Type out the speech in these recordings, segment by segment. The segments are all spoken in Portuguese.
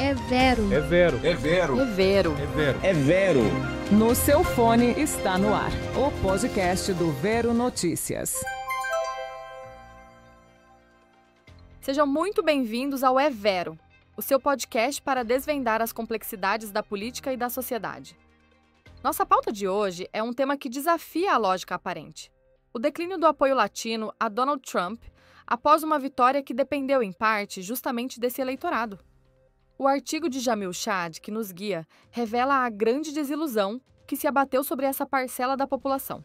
É Vero. É Vero. É Vero. É Vero. É Vero. É Vero. No seu fone está no ar o podcast do Vero Notícias. Sejam muito bem-vindos ao É Vero, o seu podcast para desvendar as complexidades da política e da sociedade. Nossa pauta de hoje é um tema que desafia a lógica aparente: o declínio do apoio latino a Donald Trump após uma vitória que dependeu, em parte, justamente desse eleitorado. O artigo de Jamil Chad, que nos guia, revela a grande desilusão que se abateu sobre essa parcela da população.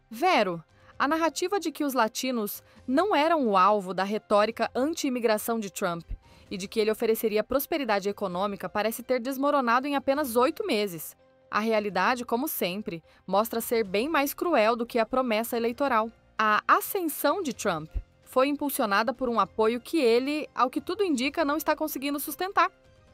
Vero, a narrativa de que os latinos não eram o alvo da retórica anti-imigração de Trump e de que ele ofereceria prosperidade econômica parece ter desmoronado em apenas 8 meses. A realidade, como sempre, mostra ser bem mais cruel do que a promessa eleitoral. A ascensão de Trump foi impulsionada por um apoio que ele, ao que tudo indica, não está conseguindo sustentar.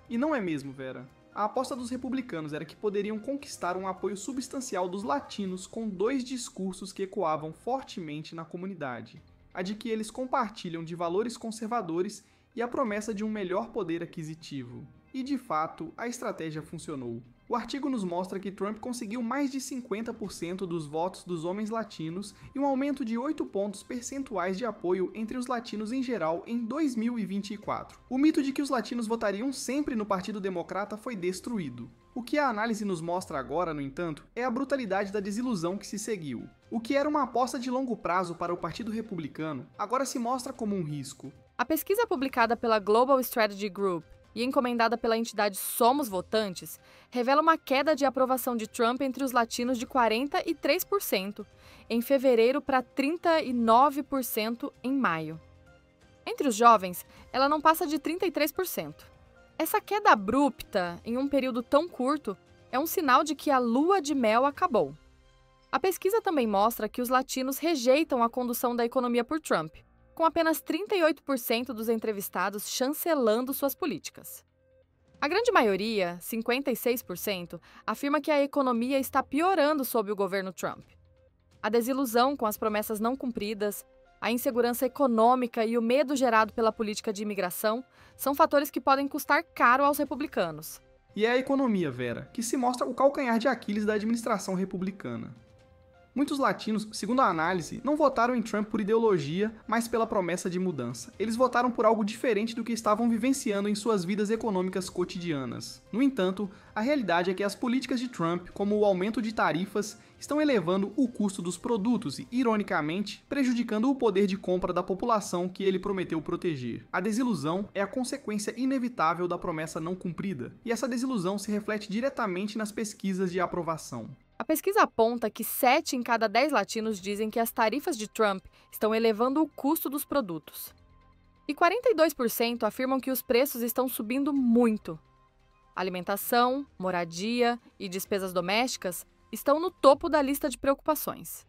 E não é mesmo, Vera? A aposta dos republicanos era que poderiam conquistar um apoio substancial dos latinos com 2 discursos que ecoavam fortemente na comunidade: a de que eles compartilham de valores conservadores e a promessa de um melhor poder aquisitivo. E, de fato, a estratégia funcionou. O artigo nos mostra que Trump conseguiu mais de 50% dos votos dos homens latinos e um aumento de 8 pontos percentuais de apoio entre os latinos em geral em 2024. O mito de que os latinos votariam sempre no Partido Democrata foi destruído. O que a análise nos mostra agora, no entanto, é a brutalidade da desilusão que se seguiu. O que era uma aposta de longo prazo para o Partido Republicano agora se mostra como um risco. A pesquisa publicada pela Global Strategy Group e encomendada pela entidade Somos Votantes, revela uma queda de aprovação de Trump entre os latinos de 43% em fevereiro para 39% em maio. Entre os jovens, ela não passa de 33%. Essa queda abrupta, em um período tão curto, é um sinal de que a lua de mel acabou. A pesquisa também mostra que os latinos rejeitam a condução da economia por Trump, com apenas 38% dos entrevistados chancelando suas políticas. A grande maioria, 56%, afirma que a economia está piorando sob o governo Trump. A desilusão com as promessas não cumpridas, a insegurança econômica e o medo gerado pela política de imigração são fatores que podem custar caro aos republicanos. E é a economia, Vera, que se mostra o calcanhar de Aquiles da administração republicana. Muitos latinos, segundo a análise, não votaram em Trump por ideologia, mas pela promessa de mudança. Eles votaram por algo diferente do que estavam vivenciando em suas vidas econômicas cotidianas. No entanto, a realidade é que as políticas de Trump, como o aumento de tarifas, estão elevando o custo dos produtos e, ironicamente, prejudicando o poder de compra da população que ele prometeu proteger. A desilusão é a consequência inevitável da promessa não cumprida, e essa desilusão se reflete diretamente nas pesquisas de aprovação. A pesquisa aponta que 7 em cada 10 latinos dizem que as tarifas de Trump estão elevando o custo dos produtos. E 42% afirmam que os preços estão subindo muito. Alimentação, moradia e despesas domésticas estão no topo da lista de preocupações.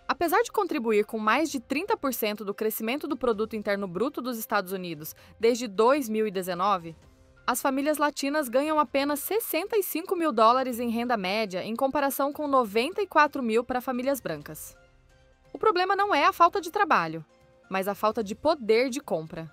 Apesar de contribuir com mais de 30% do crescimento do produto interno bruto dos Estados Unidos desde 2019, as famílias latinas ganham apenas $65 mil em renda média, em comparação com 94 mil para famílias brancas. O problema não é a falta de trabalho, mas a falta de poder de compra.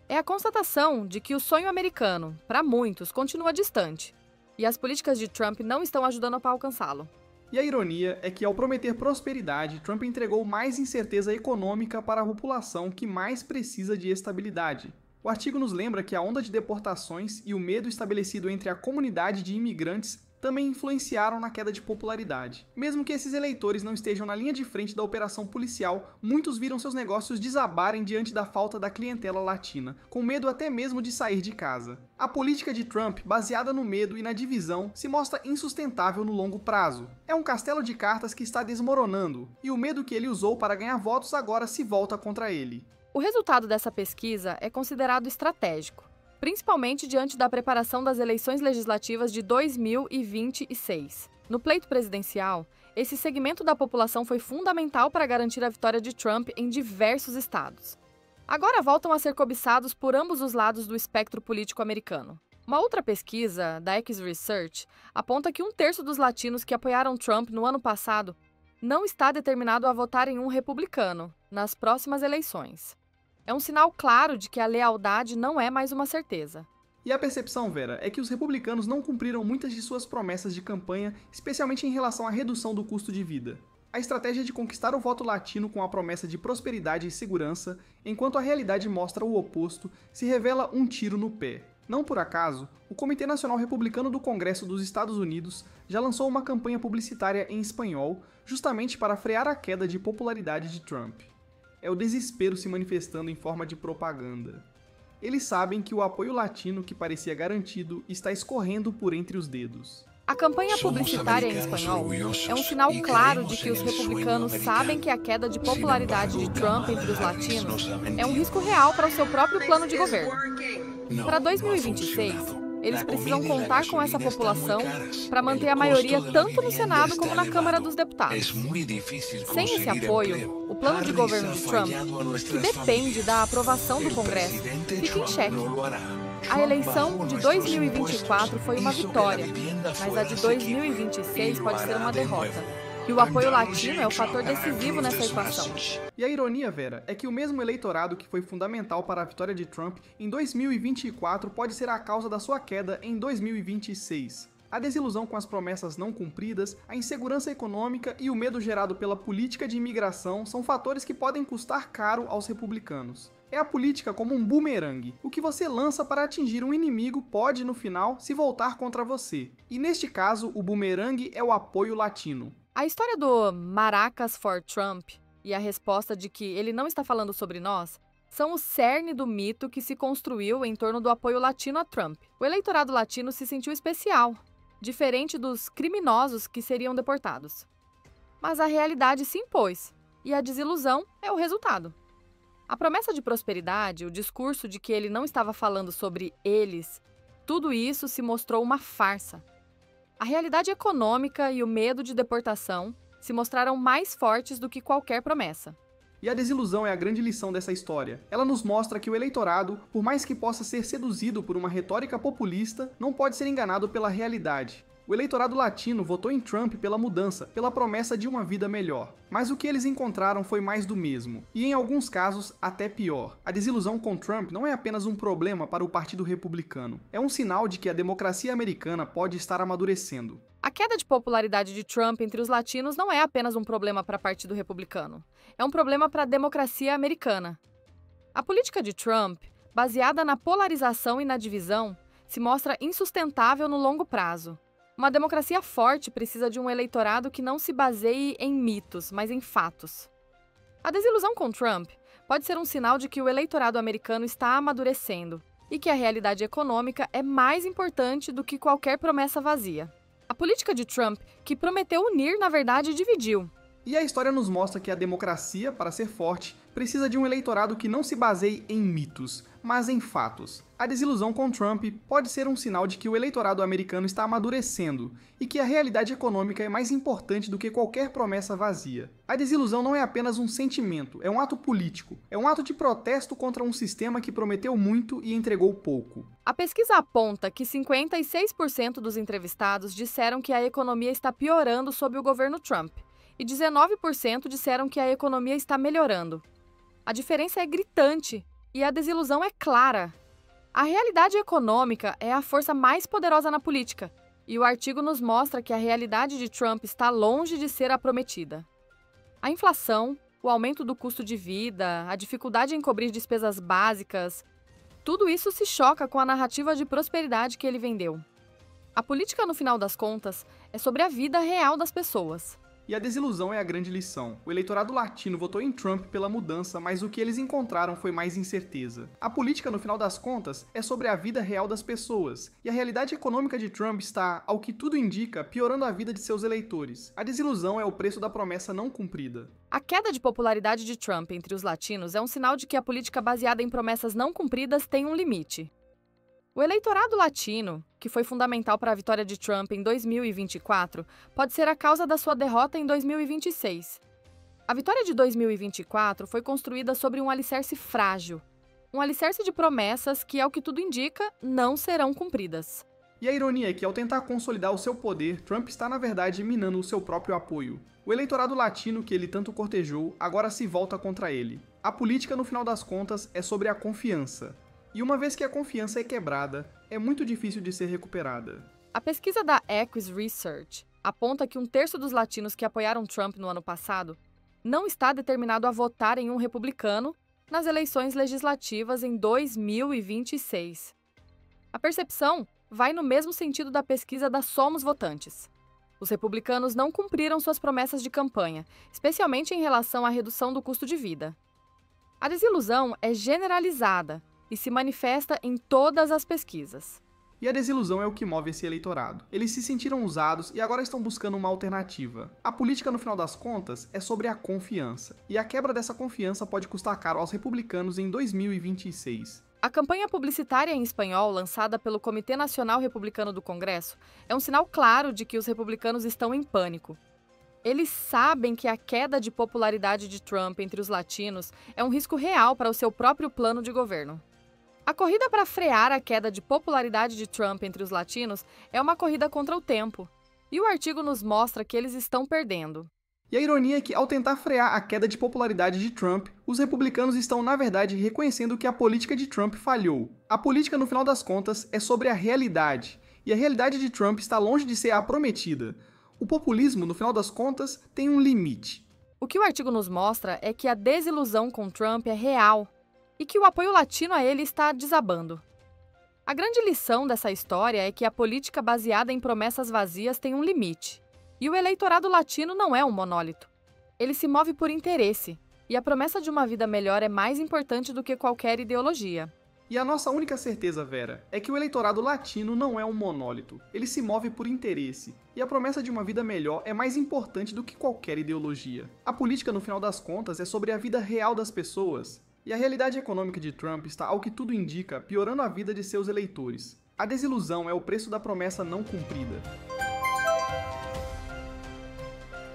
É a constatação de que o sonho americano, para muitos, continua distante, e as políticas de Trump não estão ajudando para alcançá-lo. E a ironia é que, ao prometer prosperidade, Trump entregou mais incerteza econômica para a população que mais precisa de estabilidade. O artigo nos lembra que a onda de deportações e o medo estabelecido entre a comunidade de imigrantes também influenciaram na queda de popularidade. Mesmo que esses eleitores não estejam na linha de frente da operação policial, muitos viram seus negócios desabarem diante da falta da clientela latina, com medo até mesmo de sair de casa. A política de Trump, baseada no medo e na divisão, se mostra insustentável no longo prazo. É um castelo de cartas que está desmoronando, e o medo que ele usou para ganhar votos agora se volta contra ele. O resultado dessa pesquisa é considerado estratégico, principalmente diante da preparação das eleições legislativas de 2026. No pleito presidencial, esse segmento da população foi fundamental para garantir a vitória de Trump em diversos estados. Agora voltam a ser cobiçados por ambos os lados do espectro político americano. Uma outra pesquisa, da X Research, aponta que 1/3 dos latinos que apoiaram Trump no ano passado não está determinado a votar em um republicano nas próximas eleições. É um sinal claro de que a lealdade não é mais uma certeza. E a percepção, Vera, é que os republicanos não cumpriram muitas de suas promessas de campanha, especialmente em relação à redução do custo de vida. A estratégia de conquistar o voto latino com a promessa de prosperidade e segurança, enquanto a realidade mostra o oposto, se revela um tiro no pé. Não por acaso, o Comitê Nacional Republicano do Congresso dos Estados Unidos já lançou uma campanha publicitária em espanhol, justamente para frear a queda de popularidade de Trump. É o desespero se manifestando em forma de propaganda. Eles sabem que o apoio latino que parecia garantido está escorrendo por entre os dedos. A campanha publicitária em espanhol é um sinal claro de que os republicanos sabem que a queda de popularidade de Trump entre os latinos é um risco real para o seu próprio plano de governo. Para 2026, eles precisam contar com essa população para manter a maioria tanto no Senado como na Câmara dos Deputados. Sem esse apoio, o plano de governo de Trump, que depende da aprovação do Congresso, fica em xeque. A eleição de 2024 foi uma vitória, mas a de 2026 pode ser uma derrota. E o apoio latino é o fator decisivo nessa equação. E a ironia, Vera, é que o mesmo eleitorado que foi fundamental para a vitória de Trump em 2024 pode ser a causa da sua queda em 2026. A desilusão com as promessas não cumpridas, a insegurança econômica e o medo gerado pela política de imigração são fatores que podem custar caro aos republicanos. É a política como um bumerangue. O que você lança para atingir um inimigo pode, no final, se voltar contra você. E neste caso, o bumerangue é o apoio latino. A história do Maracas for Trump e a resposta de que ele não está falando sobre nós são o cerne do mito que se construiu em torno do apoio latino a Trump. O eleitorado latino se sentiu especial, diferente dos criminosos que seriam deportados. Mas a realidade se impôs, e a desilusão é o resultado. A promessa de prosperidade, o discurso de que ele não estava falando sobre eles, tudo isso se mostrou uma farsa. A realidade econômica e o medo de deportação se mostraram mais fortes do que qualquer promessa. E a desilusão é a grande lição dessa história. Ela nos mostra que o eleitorado, por mais que possa ser seduzido por uma retórica populista, não pode ser enganado pela realidade. O eleitorado latino votou em Trump pela mudança, pela promessa de uma vida melhor. Mas o que eles encontraram foi mais do mesmo, e em alguns casos até pior. A desilusão com Trump não é apenas um problema para o Partido Republicano, é um sinal de que a democracia americana pode estar amadurecendo. A queda de popularidade de Trump entre os latinos não é apenas um problema para o Partido Republicano, é um problema para a democracia americana. A política de Trump, baseada na polarização e na divisão, se mostra insustentável no longo prazo. Uma democracia forte precisa de um eleitorado que não se baseie em mitos, mas em fatos. A desilusão com Trump pode ser um sinal de que o eleitorado americano está amadurecendo e que a realidade econômica é mais importante do que qualquer promessa vazia. A política de Trump, que prometeu unir, na verdade, dividiu. E a história nos mostra que a democracia, para ser forte, precisa de um eleitorado que não se baseie em mitos, mas em fatos. A desilusão com Trump pode ser um sinal de que o eleitorado americano está amadurecendo e que a realidade econômica é mais importante do que qualquer promessa vazia. A desilusão não é apenas um sentimento, é um ato político, é um ato de protesto contra um sistema que prometeu muito e entregou pouco. A pesquisa aponta que 56% dos entrevistados disseram que a economia está piorando sob o governo Trump e 19% disseram que a economia está melhorando. A diferença é gritante e a desilusão é clara. A realidade econômica é a força mais poderosa na política, e o artigo nos mostra que a realidade de Trump está longe de ser a prometida. A inflação, o aumento do custo de vida, a dificuldade em cobrir despesas básicas, tudo isso se choca com a narrativa de prosperidade que ele vendeu. A política, no final das contas, é sobre a vida real das pessoas. E a desilusão é a grande lição. O eleitorado latino votou em Trump pela mudança, mas o que eles encontraram foi mais incerteza. A política, no final das contas, é sobre a vida real das pessoas. E a realidade econômica de Trump está, ao que tudo indica, piorando a vida de seus eleitores. A desilusão é o preço da promessa não cumprida. A queda de popularidade de Trump entre os latinos é um sinal de que a política baseada em promessas não cumpridas tem um limite. O eleitorado latino, que foi fundamental para a vitória de Trump em 2024, pode ser a causa da sua derrota em 2026. A vitória de 2024 foi construída sobre um alicerce frágil, um alicerce de promessas que, ao que tudo indica, não serão cumpridas. E a ironia é que, ao tentar consolidar o seu poder, Trump está, na verdade, minando o seu próprio apoio. O eleitorado latino que ele tanto cortejou agora se volta contra ele. A política, no final das contas, é sobre a confiança. E uma vez que a confiança é quebrada, é muito difícil de ser recuperada. A pesquisa da Equis Research aponta que 1/3 dos latinos que apoiaram Trump no ano passado não está determinado a votar em um republicano nas eleições legislativas em 2026. A percepção vai no mesmo sentido da pesquisa da Somos Votantes. Os republicanos não cumpriram suas promessas de campanha, especialmente em relação à redução do custo de vida. A desilusão é generalizada e se manifesta em todas as pesquisas. E a desilusão é o que move esse eleitorado. Eles se sentiram usados e agora estão buscando uma alternativa. A política, no final das contas, é sobre a confiança. E a quebra dessa confiança pode custar caro aos republicanos em 2026. A campanha publicitária em espanhol, lançada pelo Comitê Nacional Republicano do Congresso, é um sinal claro de que os republicanos estão em pânico. Eles sabem que a queda de popularidade de Trump entre os latinos é um risco real para o seu próprio plano de governo. A corrida para frear a queda de popularidade de Trump entre os latinos é uma corrida contra o tempo. E o artigo nos mostra que eles estão perdendo. E a ironia é que, ao tentar frear a queda de popularidade de Trump, os republicanos estão, na verdade, reconhecendo que a política de Trump falhou. A política, no final das contas, é sobre a realidade. E a realidade de Trump está longe de ser a prometida. O populismo, no final das contas, tem um limite. O que o artigo nos mostra é que a desilusão com Trump é real e que o apoio latino a ele está desabando. A grande lição dessa história é que a política baseada em promessas vazias tem um limite. E o eleitorado latino não é um monólito. Ele se move por interesse, e a promessa de uma vida melhor é mais importante do que qualquer ideologia. E a nossa única certeza, Vera, é que o eleitorado latino não é um monólito. Ele se move por interesse, e a promessa de uma vida melhor é mais importante do que qualquer ideologia. A política, no final das contas, é sobre a vida real das pessoas. E a realidade econômica de Trump está, ao que tudo indica, piorando a vida de seus eleitores. A desilusão é o preço da promessa não cumprida.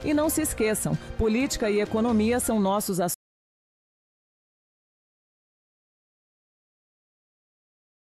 E não se esqueçam, política e economia são nossos assuntos